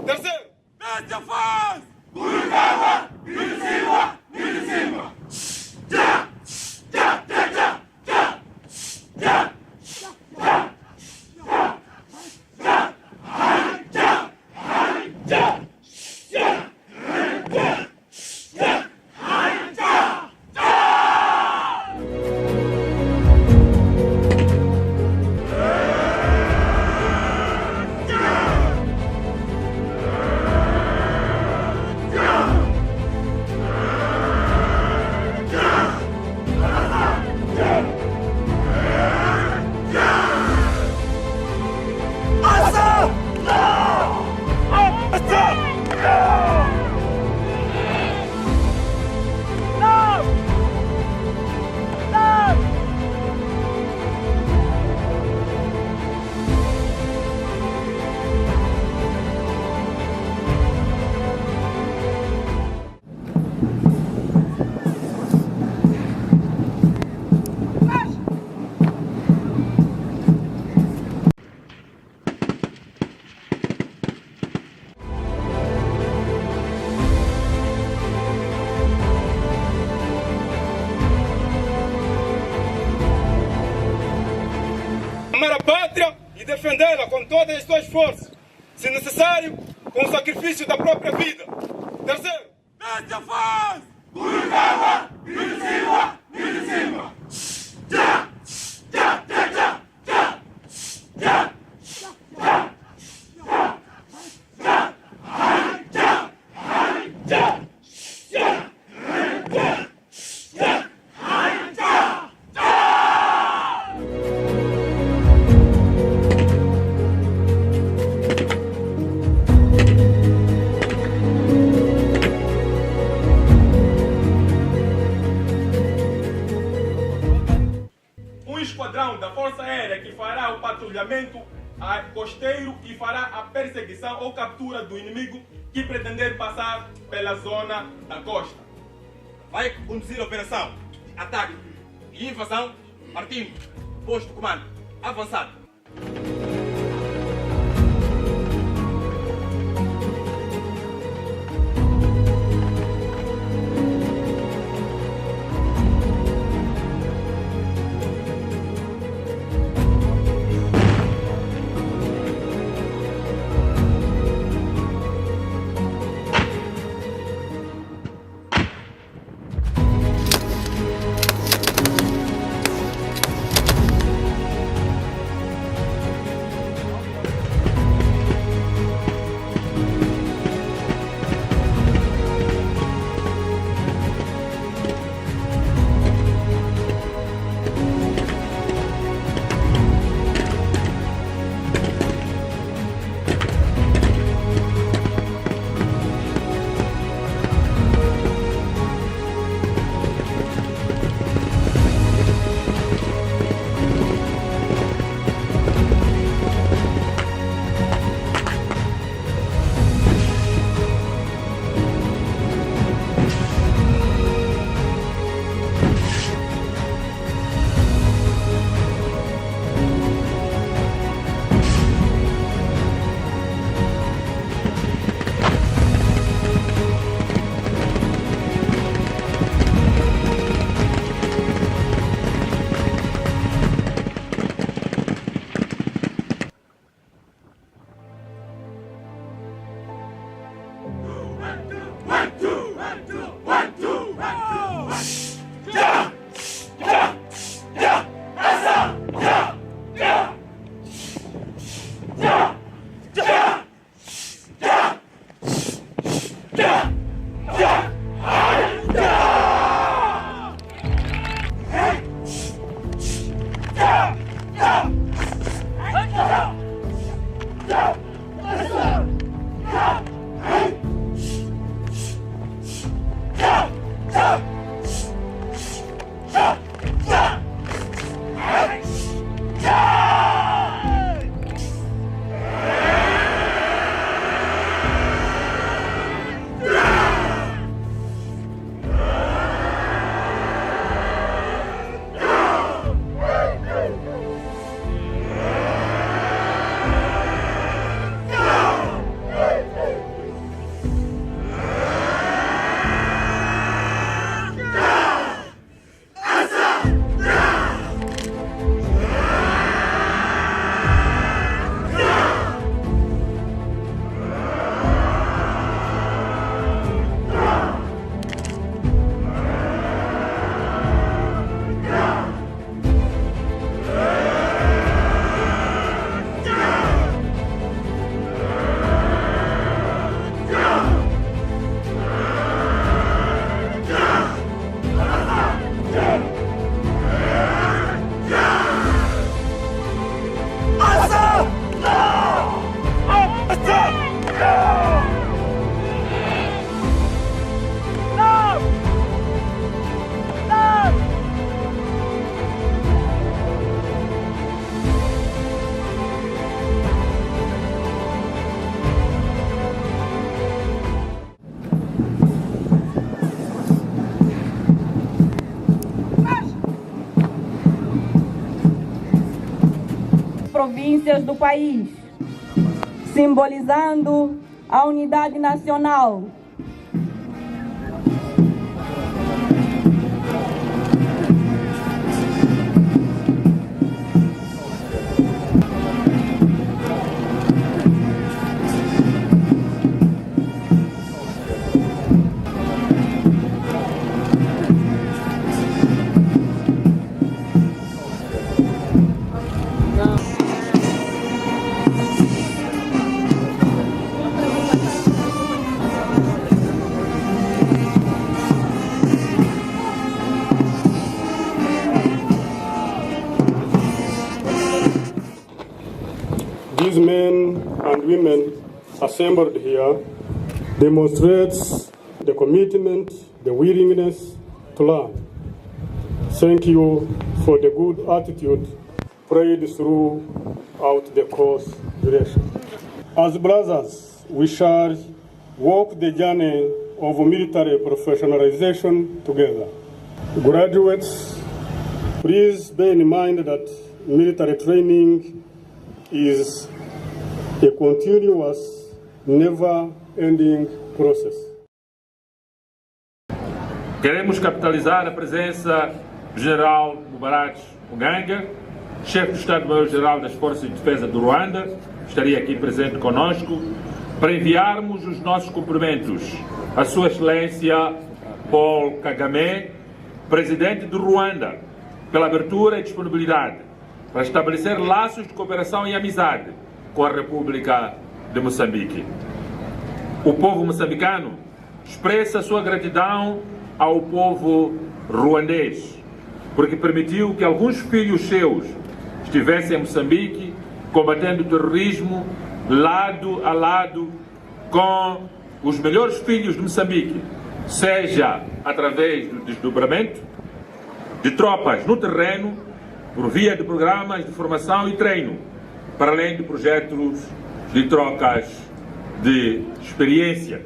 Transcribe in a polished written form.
Terceiro, mete a faz! amar a pátria e defendê-la com todas as suas forças, se necessário, com o sacrifício da própria vida. Terceiro, mete a faz! um esquadrão da Força Aérea que fará o patrulhamento costeiro e fará a perseguição ou captura do inimigo que pretender passar pela zona da costa. Vai conduzir a operação de ataque e invasão partindo. Posto de comando avançado. províncias do país, simbolizando a unidade nacional. These men and women assembled here demonstrates the commitment, the willingness to learn. Thank you for the good attitude prayed throughout the course duration. As brothers, we shall walk the journey of military professionalization together. Graduates, please bear in mind that military training is a continuous, never-ending process. Queremos capitalizar a presença do General Mubarak Muganga, chefe do Estado-Maior-Geral das Forças de Defesa do Ruanda, estaria aqui presente conosco, para enviarmos os nossos cumprimentos à Sua Excelência Paul Kagame, Presidente do Ruanda, pela abertura e disponibilidade para estabelecer laços de cooperação e amizade com a República de Moçambique. O povo moçambicano expressa sua gratidão ao povo ruandês, porque permitiu que alguns filhos seus estivessem em Moçambique combatendo o terrorismo lado a lado com os melhores filhos de Moçambique, seja através do desdobramento de tropas no terreno, por via de programas de formação e treino, para além de projetos de trocas de experiência.